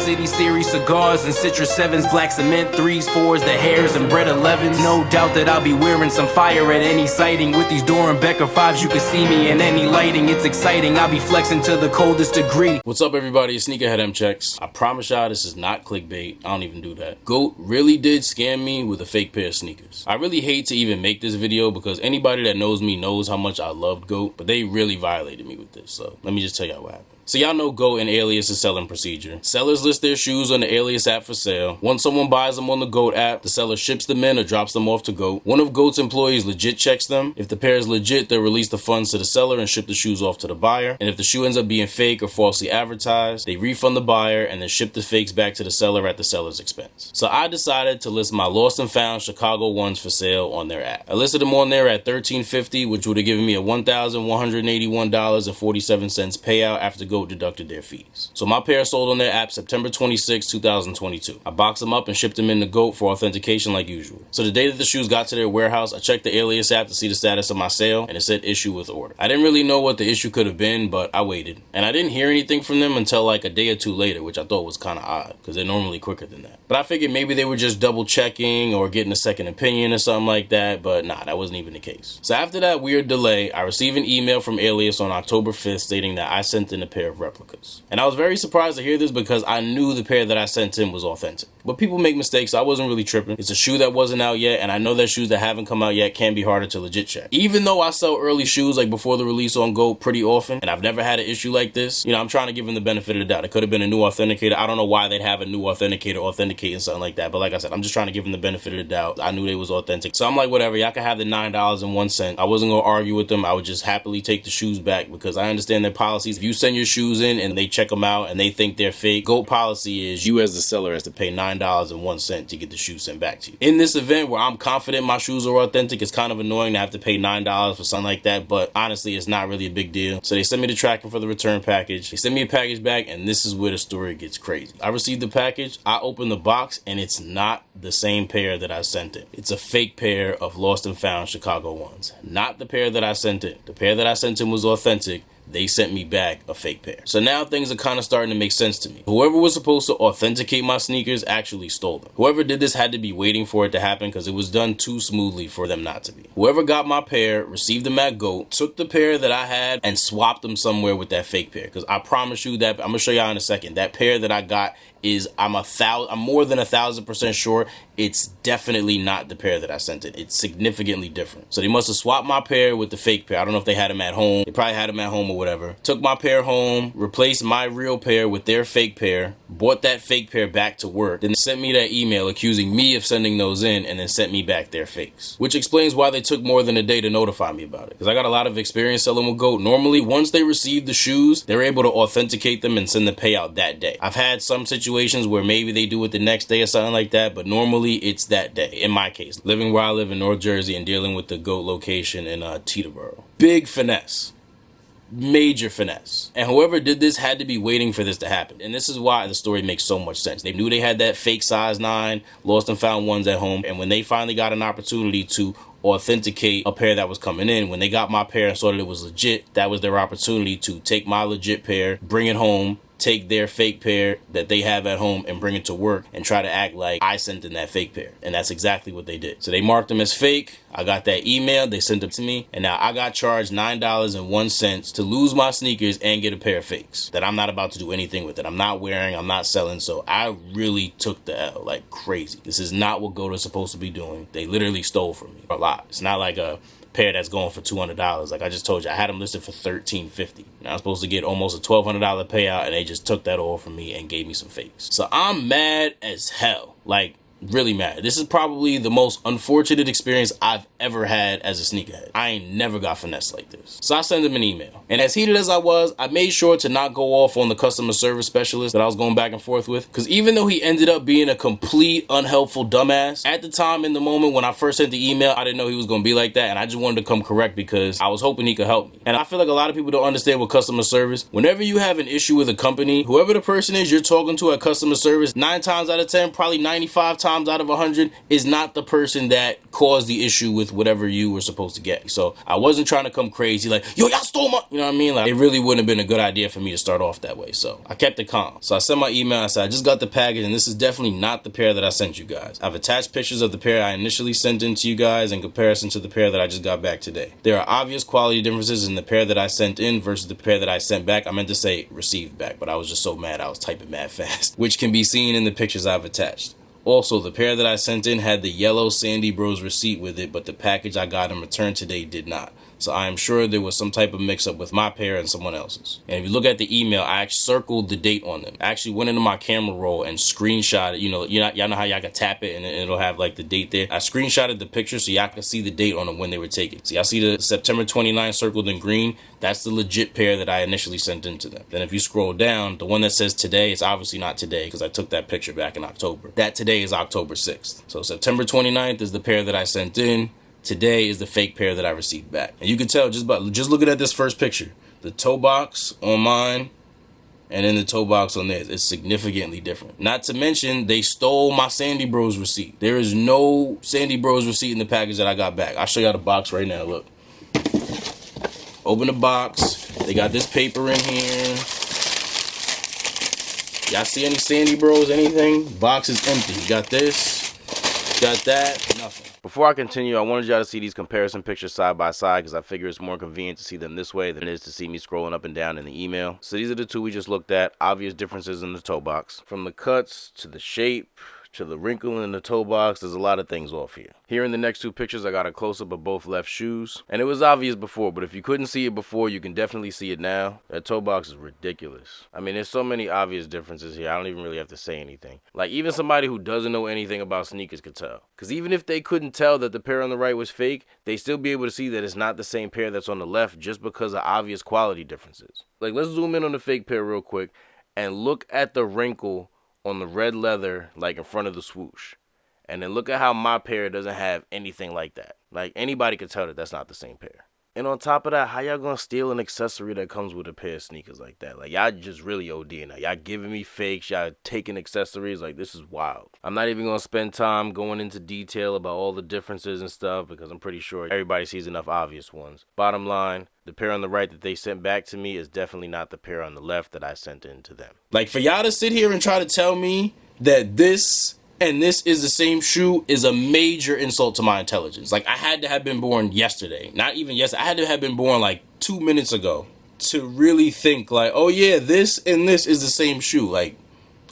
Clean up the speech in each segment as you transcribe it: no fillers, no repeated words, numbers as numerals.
City series cigars and Citrus 7s, black cement 3s, 4s, the hairs and bread 11s. No doubt that I'll be wearing some fire at any sighting. With these Doran Becker 5s, you can see me in any lighting. It's exciting, I'll be flexing to the coldest degree. What's up, everybody? It's Sneakerhead M Checks. I promise y'all this is not clickbait. I don't even do that. GOAT really did scam me with a fake pair of sneakers. I really hate to even make this video because anybody that knows me knows how much I loved GOAT, but they really violated me with this. So let me just tell y'all what happened. So y'all know GOAT and Alias's selling procedure. Sellers list their shoes on the Alias app for sale. Once someone buys them on the GOAT app, the seller ships them in or drops them off to GOAT. One of GOAT's employees legit checks them. If the pair is legit, they'll release the funds to the seller and ship the shoes off to the buyer. And if the shoe ends up being fake or falsely advertised, they refund the buyer and then ship the fakes back to the seller at the seller's expense. So I decided to list my lost and found Chicago ones for sale on their app. I listed them on there at $1,350, which would have given me a $1,181.47 payout after GOAT deducted their fees. So my pair sold on their app September 26, 2022. I boxed them up and shipped them in to GOAT for authentication like usual. So the day that the shoes got to their warehouse, I checked the Alias app to see the status of my sale, and it said issue with order. I didn't really know what the issue could have been, but I waited. And I didn't hear anything from them until like a day or two later, which I thought was kind of odd because they're normally quicker than that. But I figured maybe they were just double checking or getting a second opinion or something like that, but nah, that wasn't even the case. So after that weird delay, I received an email from Alias on October 5th stating that I sent in a pair of replicas. And I was very surprised to hear this because I knew the pair that I sent in was authentic. But people make mistakes, so I wasn't really tripping. It's a shoe that wasn't out yet, and I know that shoes that haven't come out yet can be harder to legit check. Even though I sell early shoes like before the release on GOAT pretty often, and I've never had an issue like this, you know, I'm trying to give them the benefit of the doubt. It could have been a new authenticator. I don't know why they'd have a new authenticator authenticating something like that, but like I said, I'm just trying to give them the benefit of the doubt. I knew they was authentic. So I'm like, whatever, y'all can have the $9.01. I wasn't gonna argue with them. I would just happily take the shoes back because I understand their policies. If you send your shoes in and they check them out and they think they're fake, GOAT policy is you as the seller has to pay $9.01 to get the shoe sent back to you. In this event where I'm confident my shoes are authentic, it's kind of annoying to have to pay $9 for something like that, but honestly, it's not really a big deal. So they sent me the tracking for the return package. They sent me a package back, and this is where the story gets crazy. I received the package, I opened the box, and it's not the same pair that I sent in. It's a fake pair of lost and found Chicago ones. Not the pair that I sent in. The pair that I sent in was authentic. They sent me back a fake pair. So now things are kind of starting to make sense to me. Whoever was supposed to authenticate my sneakers actually stole them. Whoever did this had to be waiting for it to happen because it was done too smoothly for them not to be. Whoever got my pair, received them at GOAT, took the pair that I had and swapped them somewhere with that fake pair. Because I promise you that, I'm gonna show y'all in a second, that pair that I got is, I'm more than 1,000% sure it's definitely not the pair that I sent in. It's significantly different. So they must have swapped my pair with the fake pair. I don't know if they had them at home. They probably had them at home or whatever. Took my pair home, replaced my real pair with their fake pair, bought that fake pair back to work, then sent me that email accusing me of sending those in and then sent me back their fakes. Which explains why they took more than a day to notify me about it. Because I got a lot of experience selling with GOAT. Normally, once they receive the shoes, they're able to authenticate them and send the payout that day. I've had some situations where maybe they do it the next day or something like that, but normally it's that day. In my case, living where I live in North Jersey and dealing with the GOAT location in Teterboro. Big finesse. Major finesse. And whoever did this had to be waiting for this to happen. And this is why the story makes so much sense. They knew they had that fake size 9 lost and found ones at home, and when they finally got an opportunity to authenticate a pair that was coming in, when they got my pair and saw that it was legit, that was their opportunity to take my legit pair, bring it home, take their fake pair that they have at home and bring it to work and try to act like I sent in that fake pair. And that's exactly what they did. So they marked them as fake. I got that email. They sent them to me. And now I got charged $9.01 to lose my sneakers and get a pair of fakes that I'm not about to do anything with it. I'm not wearing. I'm not selling. So I really took the L like crazy. This is not what GOAT is supposed to be doing. They literally stole from me a lot. It's not like a pair that's going for $200. Like I just told you, I had them listed for $1,350. Now I'm supposed to get almost a $1,200 payout, and they just took that all from me and gave me some fakes. So I'm mad as hell. Like, really mad. This is probably the most unfortunate experience I've ever had as a sneakerhead. I ain't never got finessed like this. So I sent him an email. And as heated as I was, I made sure to not go off on the customer service specialist that I was going back and forth with. Because even though he ended up being a complete unhelpful dumbass, at the time in the moment when I first sent the email, I didn't know he was going to be like that. And I just wanted to come correct because I was hoping he could help me. And I feel like a lot of people don't understand with customer service. Whenever you have an issue with a company, whoever the person is you're talking to at customer service, 9 times out of 10, probably 95 times times out of 100 is not the person that caused the issue with whatever you were supposed to get. So I wasn't trying to come crazy like, yo, y'all stole my, you know what I mean? Like, it really wouldn't have been a good idea for me to start off that way. So I kept it calm. So I sent my email. I said, I just got the package and this is definitely not the pair that I sent you guys. I've attached pictures of the pair I initially sent in to you guys in comparison to the pair that I just got back today. There are obvious quality differences in the pair that I sent in versus the pair that I sent back. I meant to say received back, but I was just so mad I was typing mad fast, which can be seen in the pictures I've attached. Also, the pair that I sent in had the yellow Sandy Bros receipt with it, but the package I got in return today did not. So I am sure there was some type of mix-up with my pair and someone else's. And if you look at the email, I actually circled the date on them. I actually went into my camera roll and screenshot it. You know, y'all know how y'all can tap it and it'll have like the date there. I screenshotted the picture so y'all can see the date on them when they were taken. So y'all see the September 29 circled in green? That's the legit pair that I initially sent in to them. Then if you scroll down, the one that says today, it's obviously not today because I took that picture back in October. That today is October 6th. So September 29th is the pair that I sent in. Today is the fake pair that I received back. And you can tell just looking at this first picture, the toe box on mine and then the toe box on theirs is significantly different. Not to mention, they stole my Sandy Bros receipt. There is no Sandy Bros receipt in the package that I got back. I'll show y'all the box right now. Look. Open the box. They got this paper in here. Y'all see any Sandy Bros, anything? Box is empty. You got this. Got that. Nothing. Before I continue, I wanted y'all to see these comparison pictures side by side because I figure it's more convenient to see them this way than it is to see me scrolling up and down in the email. So these are the two we just looked at. Obvious differences in the toe box. From the cuts to the shape to the wrinkle in the toe box, there's a lot of things off here. Here in the next two pictures, I got a close-up of both left shoes. And it was obvious before, but if you couldn't see it before, you can definitely see it now. That toe box is ridiculous. I mean, there's so many obvious differences here, I don't even really have to say anything. Like, even somebody who doesn't know anything about sneakers could tell. Because even if they couldn't tell that the pair on the right was fake, they still be able to see that it's not the same pair that's on the left just because of obvious quality differences. Like, let's zoom in on the fake pair real quick and look at the wrinkle on the red leather, like in front of the swoosh. And then look at how my pair doesn't have anything like that. Like, anybody could tell that that's not the same pair. And on top of that, how y'all gonna steal an accessory that comes with a pair of sneakers like that? Like, y'all just really OD now. Y'all giving me fakes, y'all taking accessories. Like, this is wild. I'm not even gonna spend time going into detail about all the differences and stuff because I'm pretty sure everybody sees enough obvious ones. Bottom line, the pair on the right that they sent back to me is definitely not the pair on the left that I sent in to them. Like, for y'all to sit here and try to tell me that this and this is the same shoe is a major insult to my intelligence. Like, I had to have been born yesterday. Not even yesterday. I had to have been born like 2 minutes ago to really think like, oh yeah, this and this is the same shoe. Like,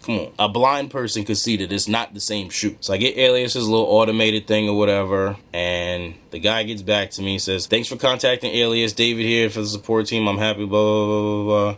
come on. A blind person could see that it's not the same shoe. So I get Alias's little automated thing or whatever. And the guy gets back to me, says, thanks for contacting Alias. David here for the support team. I'm happy, blah, blah, blah, blah, blah.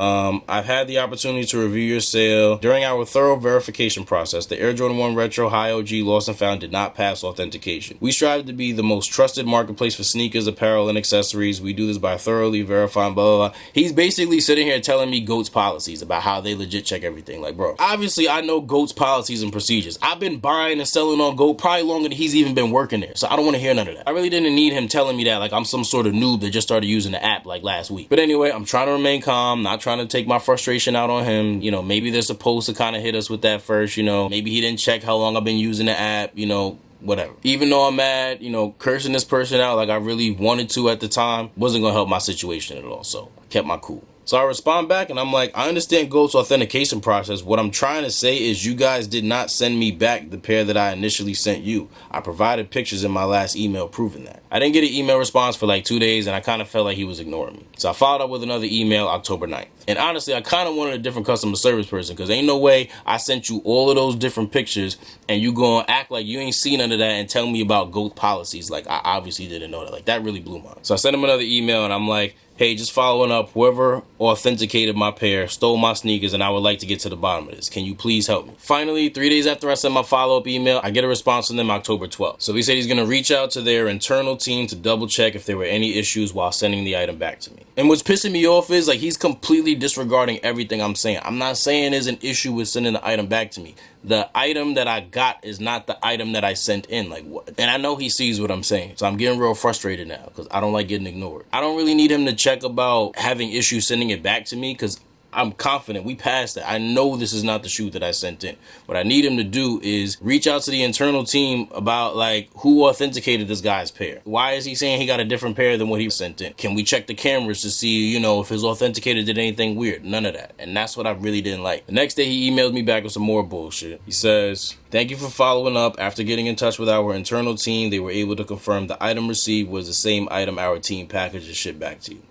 I've had the opportunity to review your sale. During our thorough verification process, the Air Jordan 1 Retro High OG Lost and Found did not pass authentication. We strive to be the most trusted marketplace for sneakers, apparel, and accessories. We do this by thoroughly verifying blah, blah, blah. He's basically sitting here telling me GOAT's policies about how they legit check everything. Like, bro, obviously I know GOAT's policies and procedures. I've been buying and selling on GOAT probably longer than he's even been working there. So I don't want to hear none of that. I really didn't need him telling me that like I'm some sort of noob that just started using the app like last week. But anyway, I'm trying to remain calm, not trying to take my frustration out on him. You know, maybe they're supposed to kind of hit us with that first, you know, maybe he didn't check how long I've been using the app, you know, whatever. Even though I'm mad, you know, cursing this person out like I really wanted to at the time wasn't gonna help my situation at all. So I kept my cool. So I respond back and I'm like, I understand GOAT's authentication process. What I'm trying to say is you guys did not send me back the pair that I initially sent you. I provided pictures in my last email proving that. I didn't get an email response for like 2 days and I kind of felt like he was ignoring me. So I followed up with another email October 9th. And honestly, I kind of wanted a different customer service person because ain't no way I sent you all of those different pictures and you gonna act like you ain't seen none of that and tell me about GOAT policies. Like, I obviously didn't know that. Like, that really blew my mind. So I sent him another email and I'm like, hey, just following up, whoever authenticated my pair stole my sneakers and I would like to get to the bottom of this. Can you please help me? Finally, 3 days after I sent my follow-up email, I get a response from them October 12th. So he said he's going to reach out to their internal team to double check if there were any issues while sending the item back to me. And what's pissing me off is like he's completely disregarding everything I'm saying. I'm not saying there's an issue with sending the item back to me. The item that I got is not the item that I sent in. Like, what? And I know he sees what I'm saying. So I'm getting real frustrated now because I don't like getting ignored. I don't really need him to check about having issues sending it back to me because I'm confident we passed that. I know this is not the shoe that I sent in. What I need him to do is reach out to the internal team about like who authenticated this guy's pair. Why is he saying he got a different pair than what he sent in? Can we check the cameras to see, if his authenticator did anything weird? None of that. And that's what I really didn't like. The next day he emailed me back with some more bullshit. He says, "Thank you for following up. After getting in touch with our internal team, they were able to confirm the item received was the same item our team packaged and shipped back to you.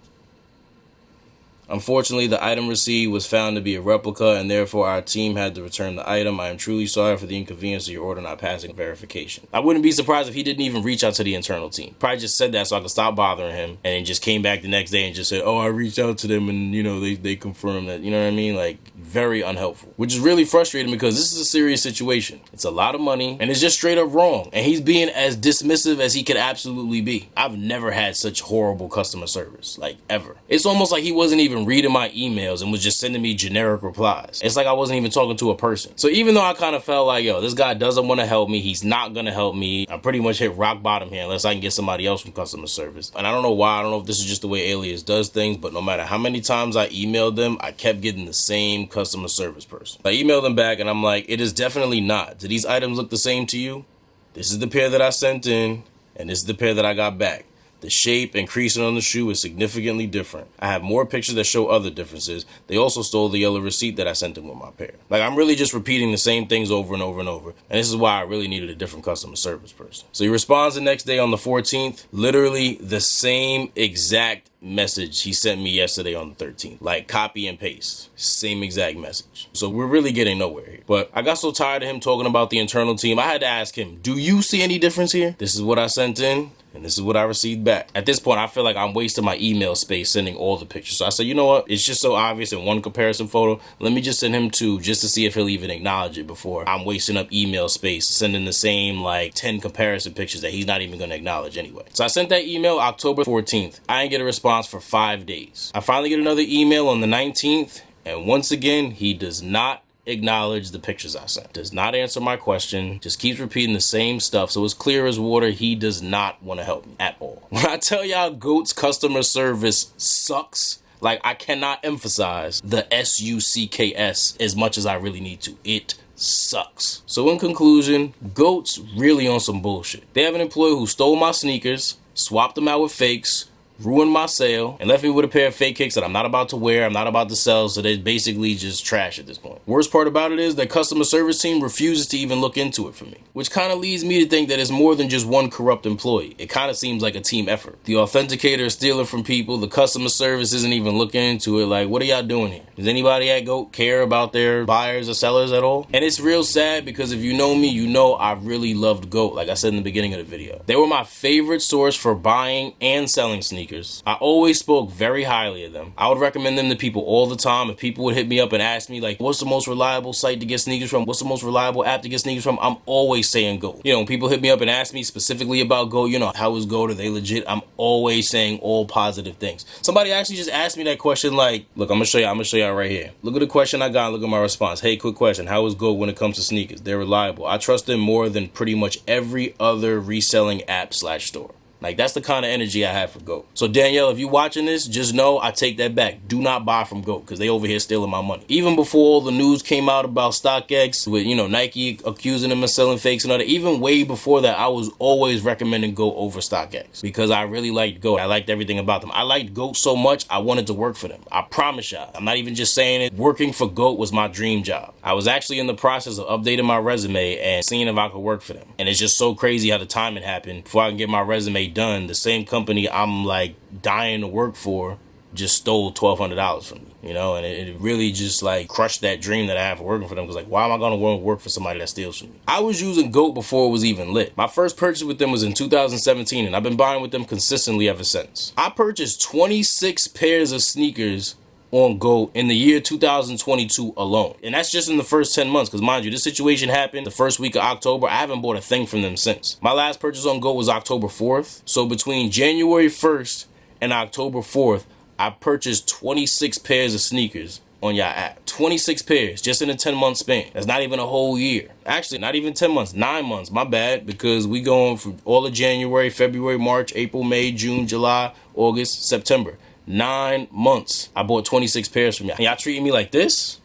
Unfortunately, the item received was found to be a replica, and therefore our team had to return the item. I am truly sorry for the inconvenience of your order not passing verification." I wouldn't be surprised if he didn't even reach out to the internal team. Probably just said that so I could stop bothering him, and then just came back the next day and just said, "Oh, I reached out to them, and they confirmed that." You know what I mean? Like, very unhelpful. Which is really frustrating because this is a serious situation. It's a lot of money, and it's just straight up wrong. And he's being as dismissive as he could absolutely be. I've never had such horrible customer service, like, ever. It's almost like he wasn't even reading my emails and was just sending me generic replies. It's like I wasn't even talking to a person. So even though I kind of felt like, this guy doesn't want to help me, he's not going to help me, I pretty much hit rock bottom here unless I can get somebody else from customer service. And I don't know why, I don't know if this is just the way Alias does things, but no matter how many times I emailed them, I kept getting the same customer service person. I emailed them back and I'm like, "It is definitely not. Do these items look the same to you? This is the pair that I sent in, and this is the pair that I got back. The shape and creasing on the shoe is significantly different. I have more pictures that show other differences. They also stole the yellow receipt that I sent them with my pair." Like, I'm really just repeating the same things over and over and over. And this is why I really needed a different customer service person. So he responds the next day on the 14th, literally the same exact message he sent me yesterday on the 13th. Like, copy and paste. Same exact message. So we're really getting nowhere here. But I got so tired of him talking about the internal team, I had to ask him, "Do you see any difference here? This is what I sent in, and this is what I received back." At this point, I feel like I'm wasting my email space sending all the pictures. So I said, you know what? It's just so obvious in one comparison photo. Let me just send him two just to see if he'll even acknowledge it before I'm wasting up email space sending the same 10 comparison pictures that he's not even going to acknowledge anyway. So I sent that email October 14th. I didn't get a response for 5 days. I finally get another email on the 19th, and once again, he does not acknowledge the pictures I sent. Does not answer my question. Just keeps repeating the same stuff. So it's clear as water he does not want to help me at all. When I tell y'all GOAT's customer service sucks, like, I cannot emphasize the SUCKS as much as I really need to. It sucks. So in conclusion, GOAT's really on some bullshit. They have an employee who stole my sneakers, swapped them out with fakes, ruined my sale, and left me with a pair of fake kicks that I'm not about to wear, I'm not about to sell, so they're basically just trash at this point. Worst part about it is that customer service team refuses to even look into it for me, which kind of leads me to think that it's more than just one corrupt employee. It kind of seems like a team effort. The authenticator is stealing from people, the customer service isn't even looking into it. Like, what are y'all doing here? Does anybody at GOAT care about their buyers or sellers at all? And it's real sad because if you know me, you know I really loved GOAT, like I said in the beginning of the video. They were my favorite source for buying and selling sneakers. I always spoke very highly of them. I would recommend them to people all the time. If people would hit me up and ask me, like, what's the most reliable site to get sneakers from? What's the most reliable app to get sneakers from? I'm always saying GOAT. When people hit me up and ask me specifically about GOAT, how is GOAT? Are they legit? I'm always saying all positive things. Somebody actually just asked me that question, like, look, I'm gonna show y'all right here. Look at the question I got, look at my response. "Hey, quick question. How is GOAT when it comes to sneakers? They're reliable. I trust them more than pretty much every other reselling app/store." Like, that's the kind of energy I have for GOAT. So Danielle, if you watching this, just know I take that back. Do not buy from GOAT because they over here stealing my money. Even before all the news came out about StockX with, Nike accusing them of selling fakes and all that, even way before that, I was always recommending GOAT over StockX because I really liked GOAT. I liked everything about them. I liked GOAT so much, I wanted to work for them. I promise y'all. I'm not even just saying it. Working for GOAT was my dream job. I was actually in the process of updating my resume and seeing if I could work for them. And it's just so crazy how the timing happened. Before I can get my resume done, the same company I'm like dying to work for just stole $1,200 from me, and it really just like crushed that dream that I have for working for them. Because like, why am I going to want to work for somebody that steals from me? I was using GOAT before it was even lit. My first purchase with them was in 2017, and I've been buying with them consistently ever since. I purchased 26 pairs of sneakers on GOAT in the year 2022 alone. And that's just in the first 10 months. Because mind you, this situation happened the first week of October. I haven't bought a thing from them since. My last purchase on GOAT was October 4th. So between January 1st and October 4th, I purchased 26 pairs of sneakers on your app. 26 pairs just in a 10-month span. That's not even a whole year. Actually, not even 10 months, 9 months. My bad, because we going from all of January, February, March, April, May, June, July, August, September. 9 months, I bought 26 pairs from y'all. And y'all treating me like this?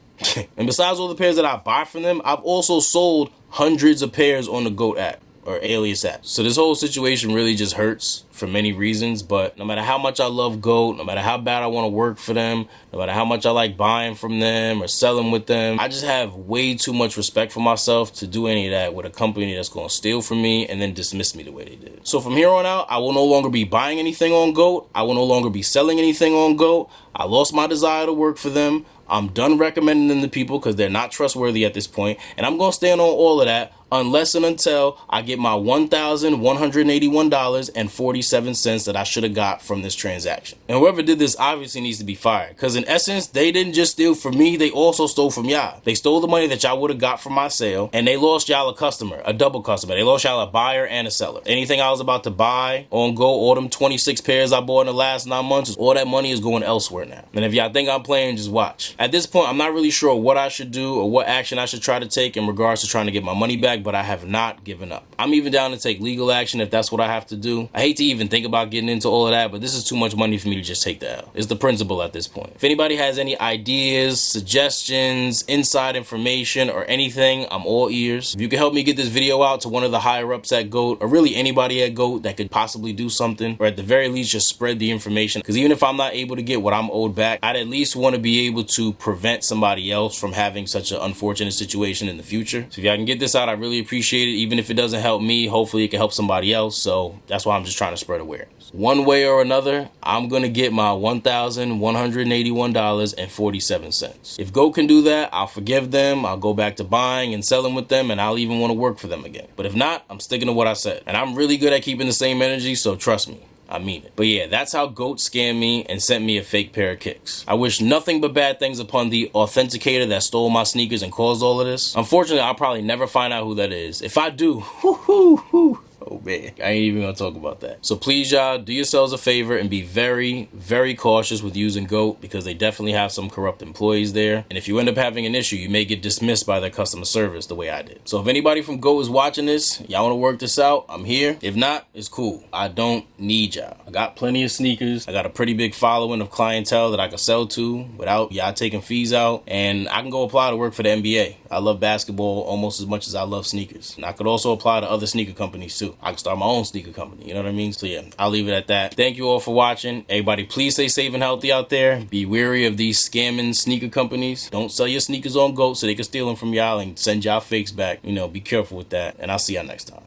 And besides all the pairs that I buy from them, I've also sold hundreds of pairs on the GOAT app or Alias app. So this whole situation really just hurts for many reasons, but no matter how much I love GOAT, no matter how bad I want to work for them, no matter how much I like buying from them or selling with them, I just have way too much respect for myself to do any of that with a company that's going to steal from me and then dismiss me the way they did. So from here on out, I will no longer be buying anything on GOAT. I will no longer be selling anything on GOAT. I lost my desire to work for them. I'm done recommending them to people because they're not trustworthy at this point, and I'm going to stand on all of that unless and until I get my $1,181.47 that I should have got from this transaction. And whoever did this obviously needs to be fired, because in essence, they didn't just steal from me, they also stole from y'all. They stole the money that y'all would have got from my sale, and they lost y'all a customer, a double customer. They lost y'all a buyer and a seller. Anything I was about to buy on GOAT, all them 26 pairs I bought in the last 9 months, all that money is going elsewhere now. And if y'all think I'm playing, just watch. At this point, I'm not really sure what I should do or what action I should try to take in regards to trying to get my money back, but I have not given up. I'm even down to take legal action if that's what I have to do. I hate to even think about getting into all of that, but this is too much money for me to just take the L. It's the principle at this point. If anybody has any ideas, suggestions, inside information, or anything, I'm all ears. If you can help me get this video out to one of the higher ups at GOAT, or really anybody at GOAT that could possibly do something, or at the very least just spread the information, because even if I'm not able to get what I'm owed back, I'd at least want to be able to prevent somebody else from having such an unfortunate situation in the future. So if y'all can get this out, I really appreciate it. Even if it doesn't help me, hopefully it can help somebody else. So that's why I'm just trying to spread awareness. One way or another, I'm going to get my $1,181.47. If GOAT can do that, I'll forgive them. I'll go back to buying and selling with them, and I'll even want to work for them again. But if not, I'm sticking to what I said. And I'm really good at keeping the same energy, so trust me. I mean it. But yeah, that's how GOAT scammed me and sent me a fake pair of kicks. I wish nothing but bad things upon the authenticator that stole my sneakers and caused all of this. Unfortunately, I'll probably never find out who that is. If I do, oh man, I ain't even gonna talk about that. So please, y'all, do yourselves a favor and be very, very cautious with using GOAT, because they definitely have some corrupt employees there. And if you end up having an issue, you may get dismissed by their customer service the way I did. So if anybody from GOAT is watching this, y'all wanna work this out, I'm here. If not, it's cool. I don't need y'all. I got plenty of sneakers. I got a pretty big following of clientele that I can sell to without y'all taking fees out. And I can go apply to work for the NBA. I love basketball almost as much as I love sneakers. And I could also apply to other sneaker companies too. I can start my own sneaker company, you know what I mean? So yeah, I'll leave it at that. Thank you all for watching. Everybody, please stay safe and healthy out there. Be wary of these scamming sneaker companies. Don't sell your sneakers on GOAT so they can steal them from y'all and send y'all fakes back. You know, be careful with that. And I'll see y'all next time.